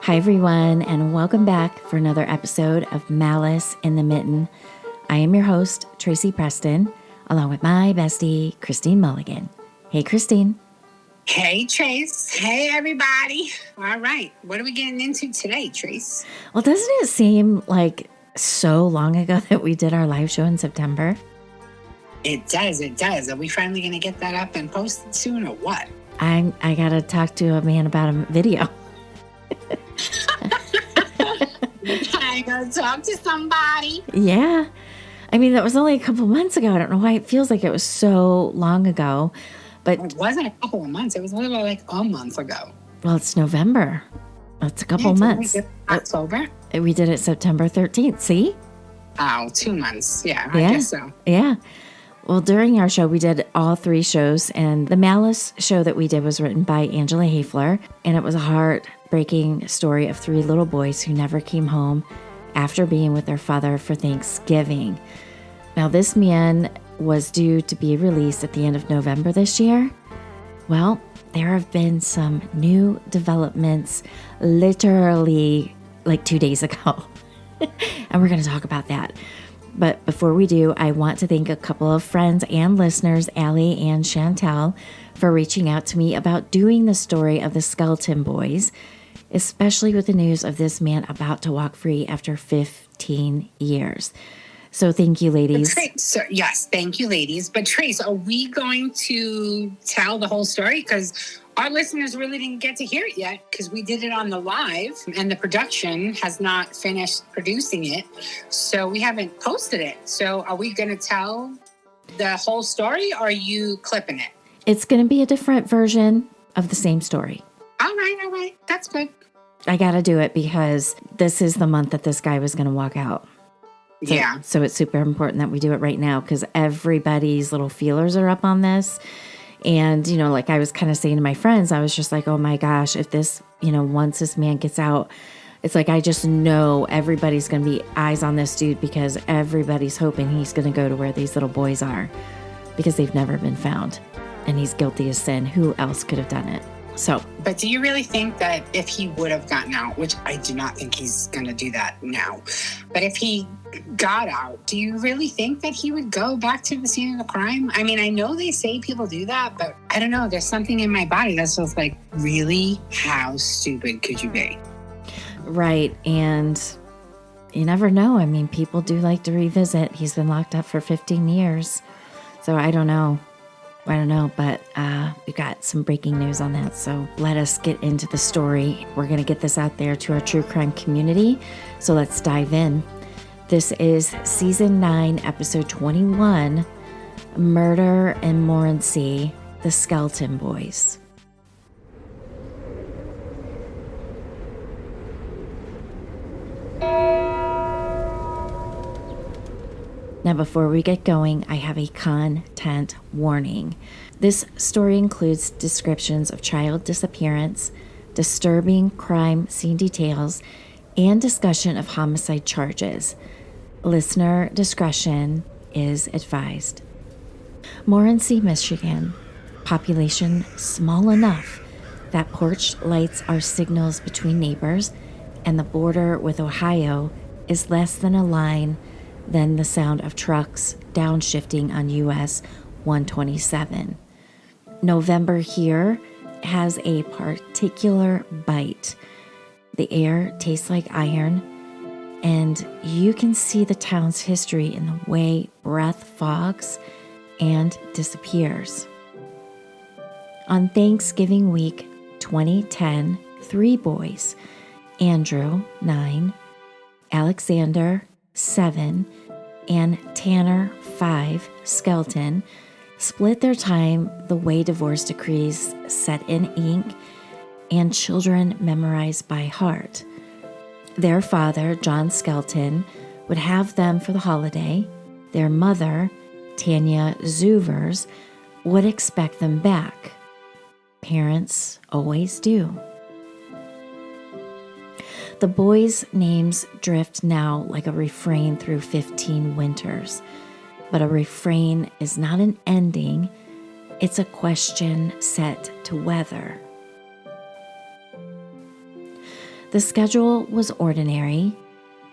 Hi, everyone, and welcome back for another episode of Malice in the Mitten. I am your host, Tracy Preston, along with my bestie, Christine Mulligan. Hey, Christine. Hey, Trace. Hey, everybody. All right. What are we getting into today, Trace? Well, doesn't it seem like so long ago that we did our live show in September? It does. It does. Are we finally going to get that up and posted soon or what? I got to talk to a man about a video. I gotta talk to somebody. Yeah. I mean, that was only a couple months ago. I don't know why it feels like it was so long ago. But it wasn't a couple of months. It was literally like a month ago. Well, it's November. It's a couple months. October? We did it September 13th. See? Oh, 2 months. Yeah, I guess so. Yeah. Well, during our show, we did all 3 shows, and the Malice show that we did was written by Angela Hafler, and it was a heartbreaking story of 3 little boys who never came home after being with their father for Thanksgiving. Now, this man was due to be released at the end of November this year. Well, there have been some new developments literally like 2 days ago, and we're going to talk about that. But before we do, I want to thank a couple of friends and listeners, Allie and Chantel, for reaching out to me about doing the story of the Skelton boys, especially with the news of this man about to walk free after 15 years. So thank you, ladies. Yes, thank you, ladies. But Trace, are we going to tell the whole story? Because our listeners really didn't get to hear it yet because we did it on the live and the production has not finished producing it. So we haven't posted it. So are we going to tell the whole story or are you clipping it? It's going to be a different version of the same story. All right. That's good. I got to do it because this is the month that this guy was going to walk out. So it's super important that we do it right now because everybody's little feelers are up on this. And, you know, like I was kind of saying to my friends, I was just like, oh my gosh, if this, once this man gets out, it's like I just know everybody's going to be eyes on this dude because everybody's hoping he's going to go to where these little boys are because they've never been found. And he's guilty as sin. Who else could have done it? But do you really think that if he would have gotten out, which I do not think he's going to do that now, but if he got out, do you really think that he would go back to the scene of the crime? I mean, I know they say people do that, but I don't know. There's something in my body that's just like, really? How stupid could you be? Right. And you never know. I mean, people do like to revisit. He's been locked up for 15 years. So I don't know, but we've got some breaking news on that. So let us get into the story. We're going to get this out there to our true crime community. So let's dive in. This is Season 9, Episode 21, Murder in Morenci, the Skelton Boys. Now, before we get going, I have a content warning. This story includes descriptions of child disappearance, disturbing crime scene details, and discussion of homicide charges. Listener discretion is advised. Morenci, Michigan. Population small enough that porch lights are signals between neighbors, and the border with Ohio is less than a line than the sound of trucks downshifting on US 127. November here has a particular bite. The air tastes like iron, and you can see the town's history in the way breath fogs and disappears. On Thanksgiving week 2010, 3 boys, Andrew, 9, Alexander, 7, and Tanner, 5, Skelton, split their time the way divorce decrees set in ink and children memorized by heart. Their father, John Skelton, would have them for the holiday. Their mother, Tanya Zuvers, would expect them back. Parents always do. The boys' names drift now like a refrain through 15 winters. But a refrain is not an ending, it's a question set to weather. The schedule was ordinary.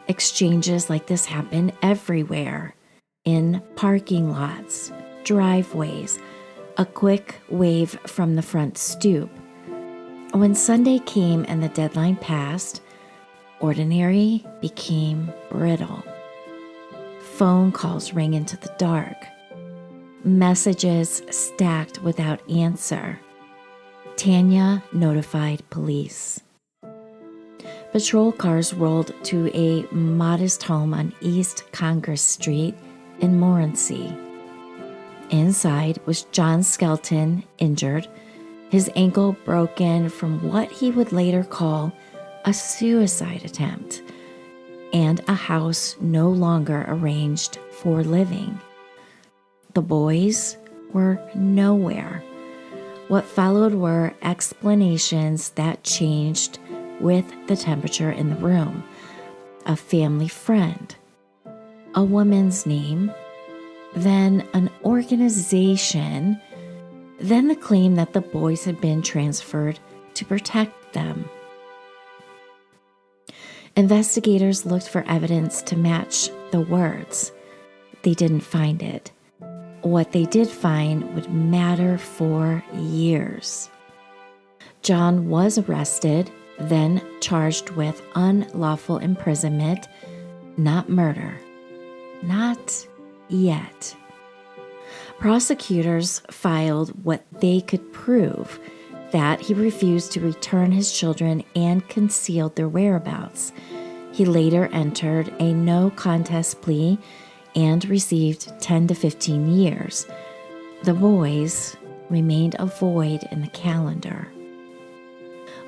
Exchanges like this happen everywhere, in parking lots, driveways, a quick wave from the front stoop. When Sunday came and the deadline passed, ordinary became brittle. Phone calls rang into the dark. Messages stacked without answer. Tanya notified police. Patrol cars rolled to a modest home on East Congress Street in Morenci. Inside was John Skelton, injured, his ankle broken from what he would later call a suicide attempt, and a house no longer arranged for living. The boys were nowhere. What followed were explanations that changed with the temperature in the room. A family friend, a woman's name, then an organization, then the claim that the boys had been transferred to protect them. Investigators looked for evidence to match the words. They didn't find it. What they did find would matter for years. John was arrested, then charged with unlawful imprisonment, not murder. Not yet. Prosecutors filed what they could prove, that he refused to return his children and concealed their whereabouts. He later entered a no contest plea and received 10 to 15 years. The boys remained a void in the calendar.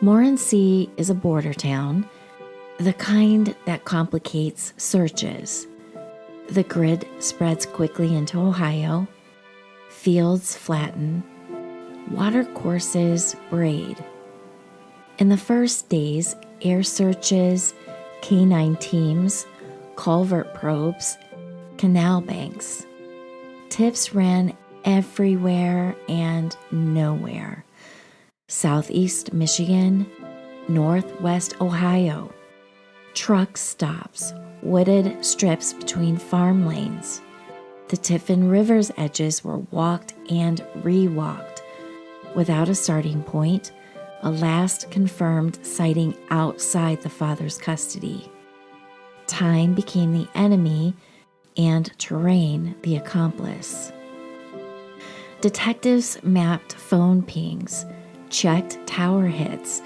Morenci is a border town, the kind that complicates searches. The grid spreads quickly into Ohio. Fields flatten. Watercourses braid. In the first days, air searches, canine teams, culvert probes, canal banks. Tips ran everywhere and nowhere. Southeast Michigan, Northwest Ohio. Truck stops, wooded strips between farm lanes. The Tiffin River's edges were walked and re-walked. Without a starting point, a last confirmed sighting outside the father's custody. Time became the enemy and terrain the accomplice. Detectives mapped phone pings, checked tower hits,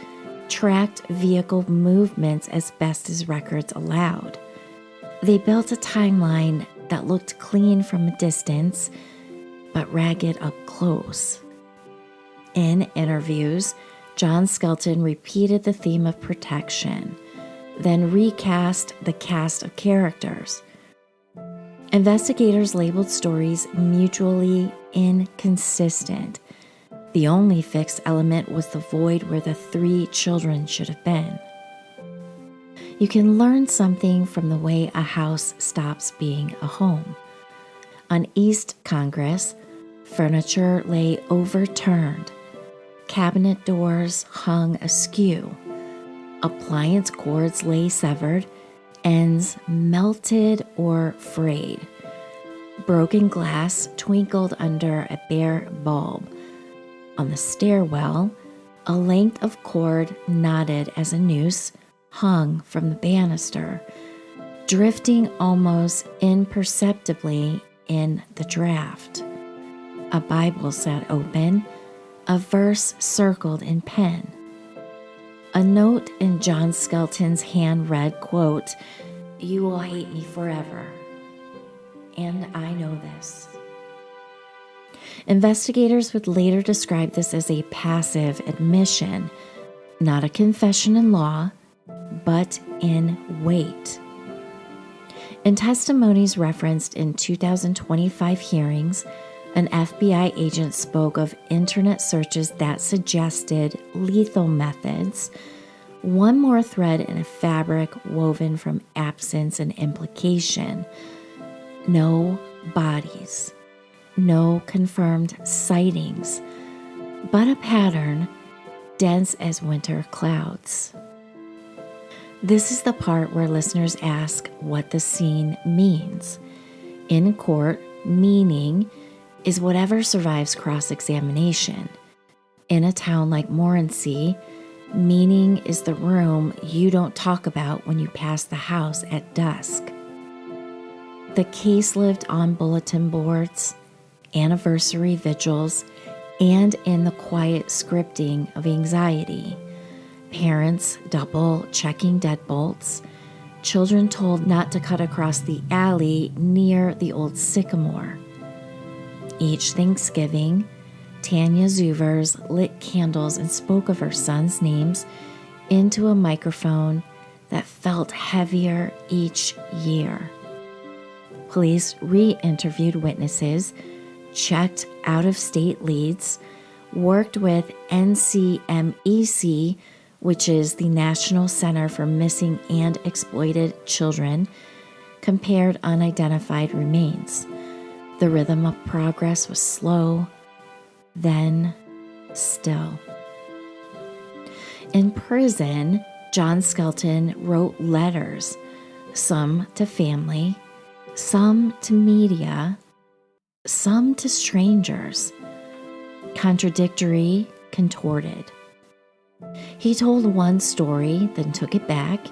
tracked vehicle movements as best as records allowed. They built a timeline that looked clean from a distance, but ragged up close. In interviews, John Skelton repeated the theme of protection, then recast the cast of characters. Investigators labeled stories mutually inconsistent. The only fixed element was the void where the 3 children should have been. You can learn something from the way a house stops being a home. On East Congress, furniture lay overturned. Cabinet doors hung askew. Appliance cords lay severed, ends melted or frayed. Broken glass twinkled under a bare bulb. On the stairwell, a length of cord knotted as a noose hung from the banister, drifting almost imperceptibly in the draft. A Bible sat open, a verse circled in pen. A note in John Skelton's hand read, quote, "You will hate me forever, and I know this." Investigators would later describe this as a passive admission, not a confession in law, but in weight. In testimonies referenced in 2025 hearings, an FBI agent spoke of internet searches that suggested lethal methods, one more thread in a fabric woven from absence and implication. No bodies, no confirmed sightings, but a pattern dense as winter clouds. This is the part where listeners ask what the scene means. In court, meaning is whatever survives cross-examination. In a town like Morenci, meaning is the room you don't talk about when you pass the house at dusk. The case lived on bulletin boards, anniversary vigils, and in the quiet scripting of anxiety. Parents double-checking deadbolts, children told not to cut across the alley near the old sycamore. Each Thanksgiving, Tanya Zuvers lit candles and spoke of her sons' names into a microphone that felt heavier each year. Police re-interviewed witnesses, checked out-of-state leads, worked with NCMEC, which is the National Center for Missing and Exploited Children, compared unidentified remains. The rhythm of progress was slow, then still. In prison, John Skelton wrote letters, some to family, some to media, some to strangers. Contradictory, contorted. He told one story, then took it back.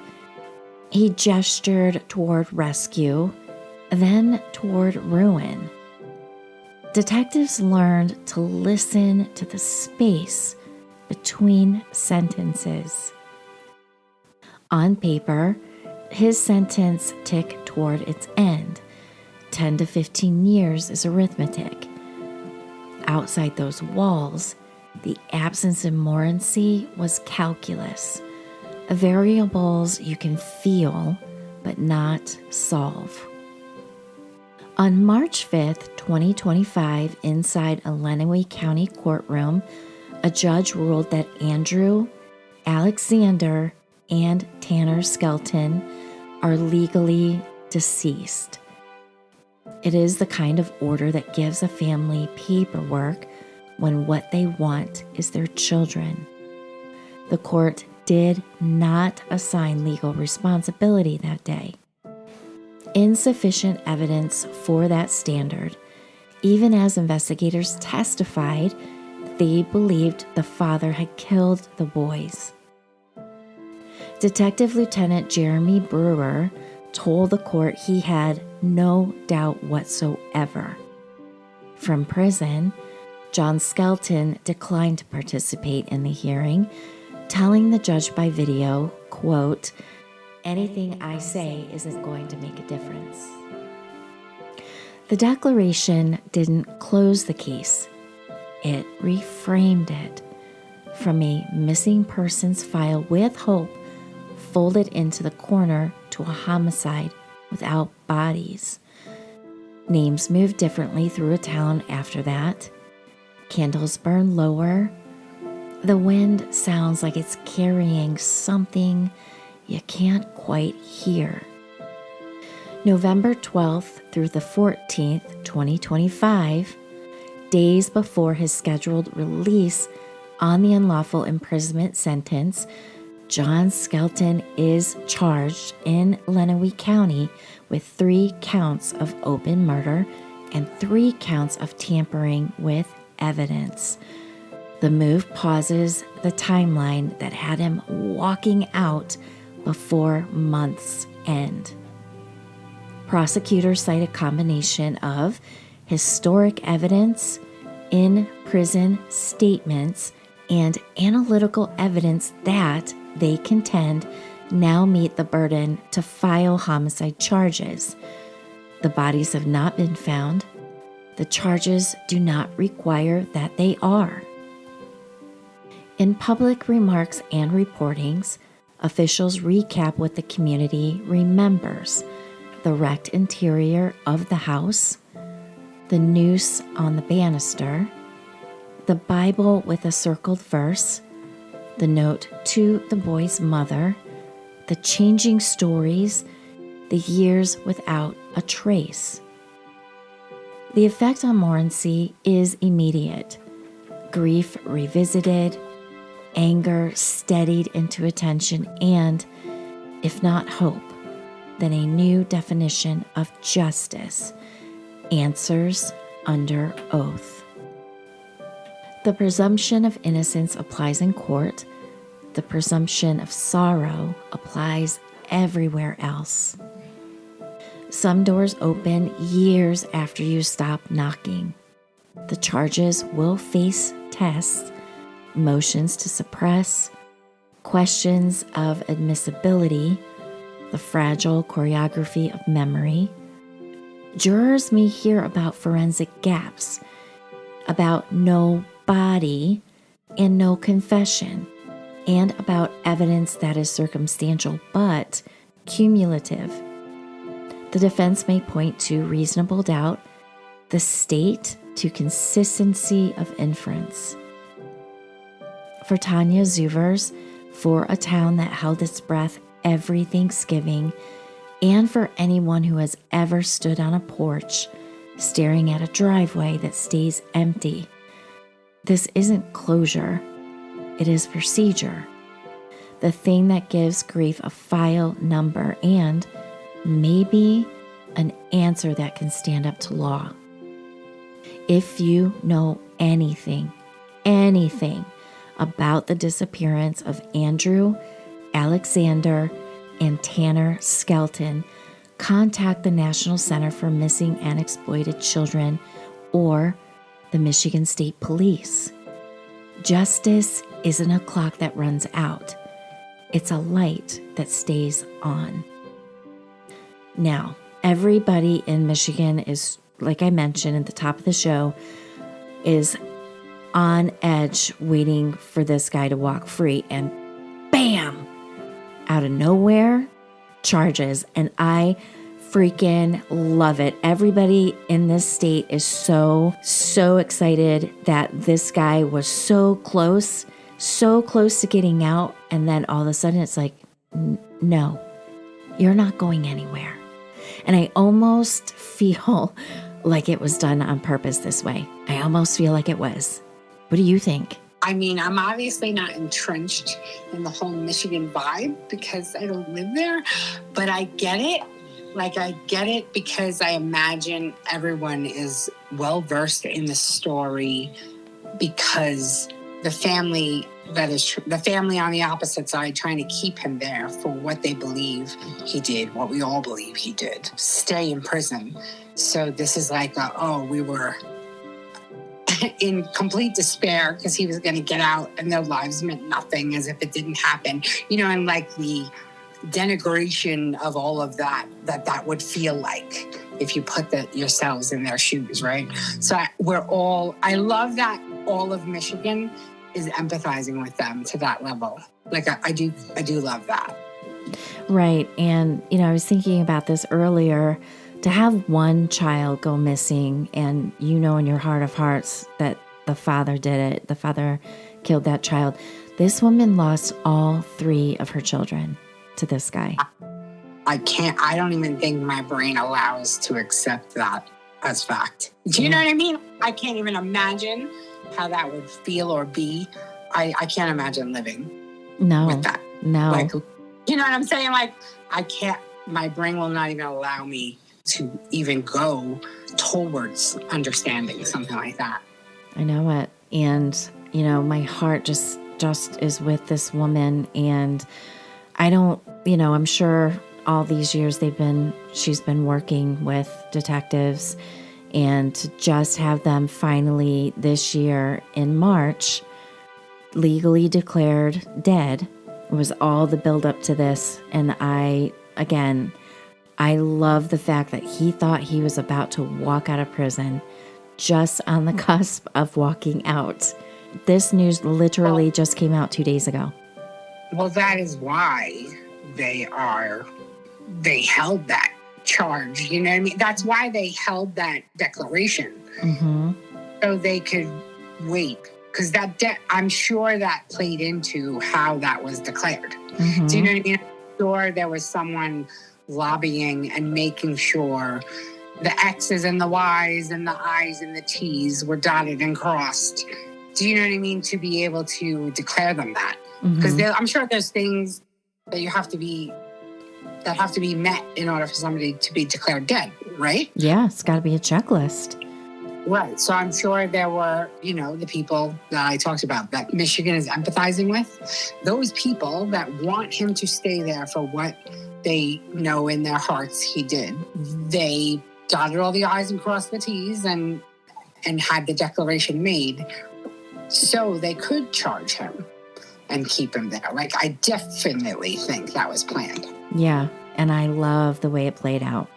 He gestured toward rescue, then toward ruin. Detectives learned to listen to the space between sentences. On paper, his sentence ticked toward its end. 10 to 15 years is arithmetic. Outside those walls, the absence in Morenci was calculus, variables you can feel but not solve. On March 5th, 2025, inside a Lenawee County courtroom, a judge ruled that Andrew, Alexander, and Tanner Skelton are legally deceased. It is the kind of order that gives a family paperwork when what they want is their children. The court did not assign legal responsibility that day. Insufficient evidence for that standard, even as investigators testified they believed the father had killed the boys. Detective Lieutenant Jeremy Brewer told the court he had no doubt whatsoever. From prison, John Skelton declined to participate in the hearing, telling the judge by video, quote, "Anything I say isn't going to make a difference." The declaration didn't close the case. It reframed it from a missing persons file with hope folded into the corner to a homicide without bodies. Names moved differently through a town after that. Candles burn lower. The wind sounds like it's carrying something you can't quite hear. November 12th through the 14th, 2025, days before his scheduled release on the unlawful imprisonment sentence, John Skelton is charged in Lenawee County with 3 counts of open murder and 3 counts of tampering with evidence. The move pauses the timeline that had him walking out before month's end. Prosecutors cite a combination of historic evidence, in-prison statements, and analytical evidence that they contend now meet the burden to file homicide charges. The bodies have not been found. The charges do not require that they are. In public remarks and reportings, officials recap what the community remembers: the wrecked interior of the house, the noose on the banister, the Bible with a circled verse, the note to the boy's mother, the changing stories, the years without a trace. The effect on Morenci is immediate. Grief revisited, anger steadied into attention, and if not hope, then a new definition of justice: answers under oath. The presumption of innocence applies in court. The presumption of sorrow applies everywhere else. Some doors open years after you stop knocking. The charges will face tests, motions to suppress, questions of admissibility, the fragile choreography of memory. Jurors may hear about forensic gaps, about no body and no confession, and about evidence that is circumstantial but cumulative. The defense may point to reasonable doubt, the state to consistency of inference. For Tanya Zuvers, for a town that held its breath every Thanksgiving, and for anyone who has ever stood on a porch staring at a driveway that stays empty, this isn't closure, it is procedure. The thing that gives grief a file number and maybe an answer that can stand up to law. If you know anything about the disappearance of Andrew, Alexander, and Tanner Skelton, contact the National Center for Missing and Exploited Children or the Michigan State Police. Justice isn't a clock that runs out. It's a light that stays on. Now, everybody in Michigan is, like I mentioned at the top of the show, is on edge waiting for this guy to walk free, and bam! Out of nowhere, charges, and I freaking love it. Everybody in this state is so excited that this guy was so close to getting out, and then all of a sudden it's like, no, you're not going anywhere. And I almost feel like it was done on purpose this way. I almost feel like it was. What do you think? I mean, I'm obviously not entrenched in the whole Michigan vibe because I don't live there, but I get it. Like, I get it because I imagine everyone is well-versed in the story because the family the family on the opposite side trying to keep him there for what they believe he did, what we all believe he did, stay in prison. So this is like, we were in complete despair because he was going to get out and their lives meant nothing, as if it didn't happen. And like the denigration of all of that would feel like if you put yourselves in their shoes, right? So I love that all of Michigan is empathizing with them to that level. Like I do love that. Right. And, I was thinking about this earlier, to have one child go missing and in your heart of hearts that the father did it, the father killed that child. This woman lost all 3 of her children to this guy. I don't even think my brain allows to accept that as fact. Do you know what I mean? I can't even imagine how that would feel or be. I can't imagine living with that. No. Like, you know what I'm saying? Like, I can't, my brain will not even allow me to even go towards understanding something like that. I know it. And, my heart just is with this woman. And I don't, I'm sure all these years she's been working with detectives, and to just have them finally this year in March legally declared dead was all the build up to this. And I love the fact that he thought he was about to walk out of prison, just on the cusp of walking out. This news literally just came out 2 days ago. Well, that is why they held that charge. You know what I mean? That's why they held that declaration. Mm-hmm. So they could wait. Because I'm sure that played into how that was declared. Mm-hmm. Do you know what I mean? I'm sure there was someone lobbying and making sure the X's and the Y's and the I's and the T's were dotted and crossed. Do you know what I mean? To be able to declare them that. Because I'm sure there's things that you have to be that have to be met in order for somebody to be declared dead, right? Yeah, it's got to be a checklist. Right. So I'm sure there were, the people that I talked about that Michigan is empathizing with, those people that want him to stay there for what they know in their hearts he did. They dotted all the I's and crossed the T's and had the declaration made so they could charge him and keep him there. Like, I definitely think that was planned. Yeah, and I love the way it played out.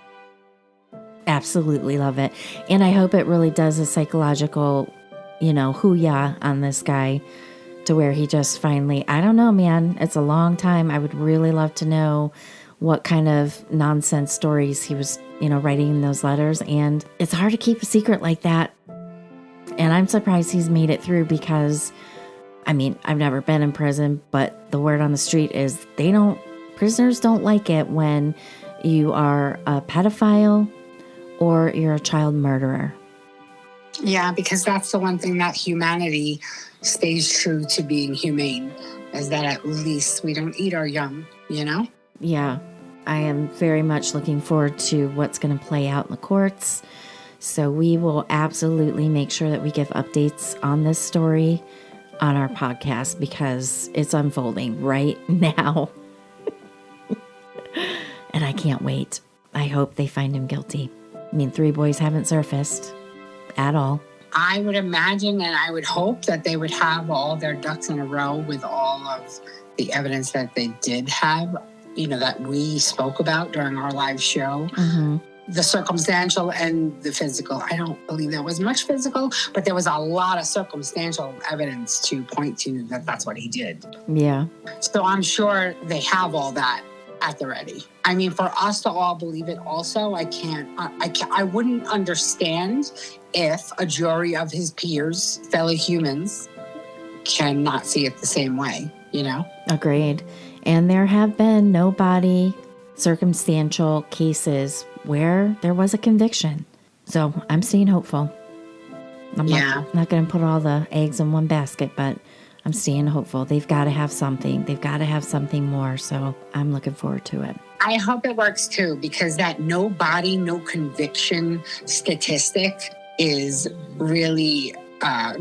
Absolutely love it. And I hope it really does a psychological, hoo-yah on this guy to where he just finally, I don't know, man, it's a long time. I would really love to know what kind of nonsense stories he was, writing in those letters. And it's hard to keep a secret like that. And I'm surprised he's made it through because, I've never been in prison, but the word on the street is prisoners don't like it when you are a pedophile or you're a child murderer. Yeah, because that's the one thing that humanity stays true to being humane, is that at least we don't eat our young, Yeah, I am very much looking forward to what's going to play out in the courts. So we will absolutely make sure that we give updates on this story on our podcast because it's unfolding right now. And I can't wait. I hope they find him guilty. 3 boys haven't surfaced at all. I would imagine and I would hope that they would have all their ducks in a row with all of the evidence that they did have, that we spoke about during our live show. Mm-hmm. The circumstantial and the physical. I don't believe there was much physical, but there was a lot of circumstantial evidence to point to that that's what he did. Yeah. So I'm sure they have all that at the ready. For us to all believe it also, I wouldn't understand if a jury of his peers, fellow humans, cannot see it the same way, Agreed. And there have been no body circumstantial cases where there was a conviction. So I'm staying hopeful. I'm not going to put all the eggs in one basket, but I'm staying hopeful. They've got to have something. They've got to have something more. So I'm looking forward to it. I hope it works too, because that no body, no conviction statistic is really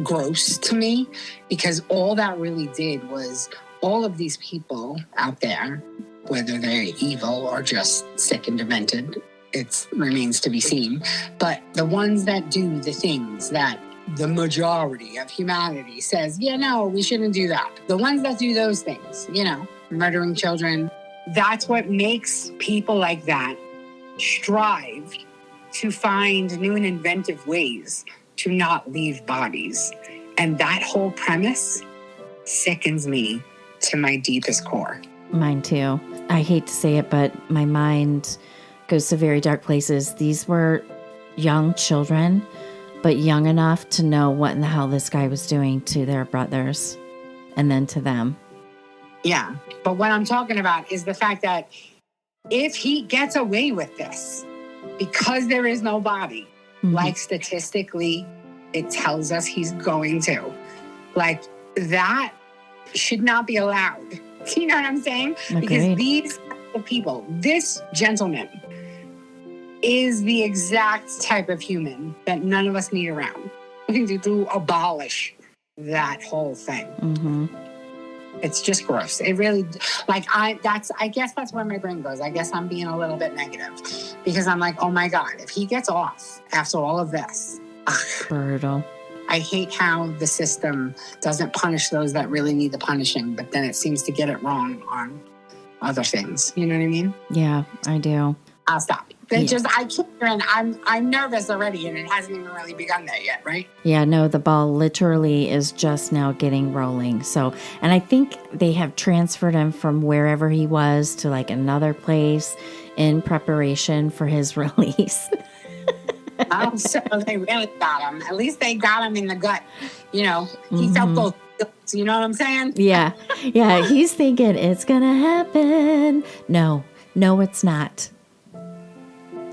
gross to me, because all that really did was all of these people out there, whether they're evil or just sick and demented, it remains to be seen. But the ones that do the things that the majority of humanity says, we shouldn't do that. The ones that do those things, murdering children, that's what makes people like that strive to find new and inventive ways to not leave bodies. And that whole premise sickens me to my deepest core. Mine too. I hate to say it, but my mind goes to very dark places. These were young children, but young enough to know what in the hell this guy was doing to their brothers and then to them. Yeah, but what I'm talking about is the fact that if he gets away with this, because there is no body, like statistically, it tells us he's going to. Like, that should not be allowed. You know what I'm saying? Agreed. Because these people, this gentleman, is the exact type of human that none of us need around. We need to abolish that whole thing. Mm-hmm. It's just gross. It really, I guess that's where my brain goes. I guess I'm being a little bit negative because I'm like, oh my God, if he gets off after all of this. Brutal. I hate how the system doesn't punish those that really need the punishing, but then it seems to get it wrong on other things. You know what I mean? Yeah, I do. I'll stop. I keep hearing, I'm nervous already, and it hasn't even really begun there yet, right? Yeah, no, the ball literally is just now getting rolling. So, and I think they have transferred him from wherever he was to another place in preparation for his release. Oh, so they really got him. At least they got him in the gut. He felt both. You know what I'm saying? Yeah. He's thinking it's going to happen. No, it's not.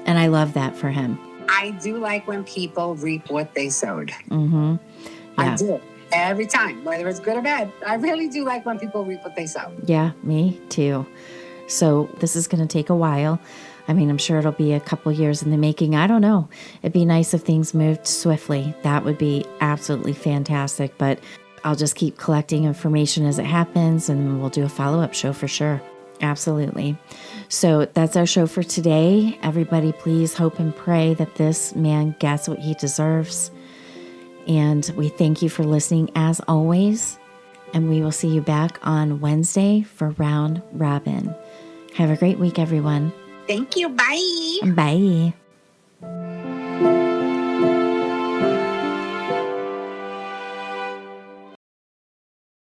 And I love that for him. I do like when people reap what they sowed. Mm-hmm. Yeah. I do. Every time, whether it's good or bad. I really do like when people reap what they sow. Yeah, me too. So this is going to take a while. I mean, I'm sure it'll be a couple years in the making. I don't know. It'd be nice if things moved swiftly. That would be absolutely fantastic. But I'll just keep collecting information as it happens, and we'll do a follow-up show for sure. Absolutely. So that's our show for today. Everybody, please hope and pray that this man gets what he deserves. And we thank you for listening as always. And we will see you back on Wednesday for Round Robin. Have a great week, everyone. Thank you. Bye. Bye.